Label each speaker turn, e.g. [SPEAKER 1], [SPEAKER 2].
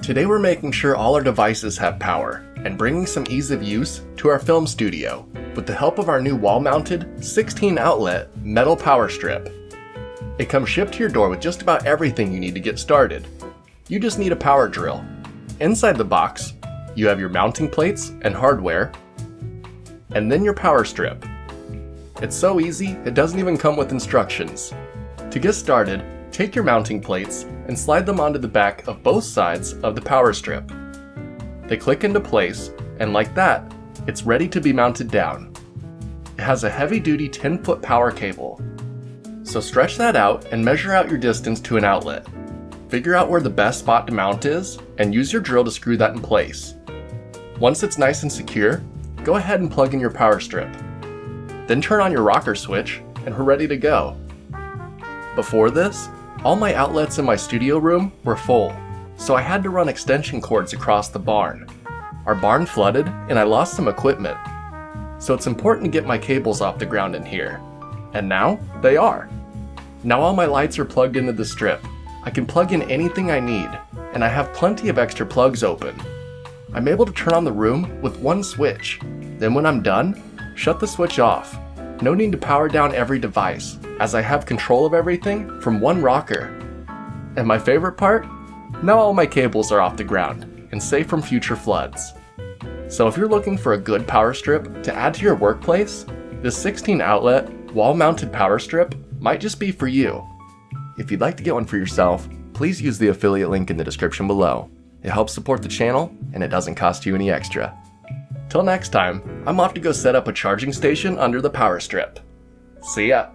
[SPEAKER 1] Today we're making sure all our devices have power and bringing some ease of use to our film studio with the help of our new wall-mounted 16-outlet metal power strip. It comes shipped to your door with just about everything you need to get started. You just need a power drill. Inside the box, you have your mounting plates and hardware, and then your power strip. It's so easy, it doesn't even come with instructions. To get started, take your mounting plates and slide them onto the back of both sides of the power strip. They click into place, and like that, it's ready to be mounted down. It has a heavy-duty 10-foot power cable. So stretch that out and measure out your distance to an outlet. Figure out where the best spot to mount is, and use your drill to screw that in place. Once it's nice and secure, go ahead and plug in your power strip. Then turn on your rocker switch, and we're ready to go. Before this, all my outlets in my studio room were full, so I had to run extension cords across the barn. Our barn flooded, and I lost some equipment. So it's important to get my cables off the ground in here. And now, they are. Now all my lights are plugged into the strip. I can plug in anything I need, and I have plenty of extra plugs open. I'm able to turn on the room with one switch. Then when I'm done, shut the switch off. No need to power down every device, as I have control of everything from one rocker. And my favorite part? Now all my cables are off the ground and safe from future floods. So if you're looking for a good power strip to add to your workplace, this 16-outlet wall-mounted power strip might just be for you. If you'd like to get one for yourself, please use the affiliate link in the description below. It helps support the channel and it doesn't cost you any extra. Till next time, I'm off to go set up a charging station under the power strip. See ya!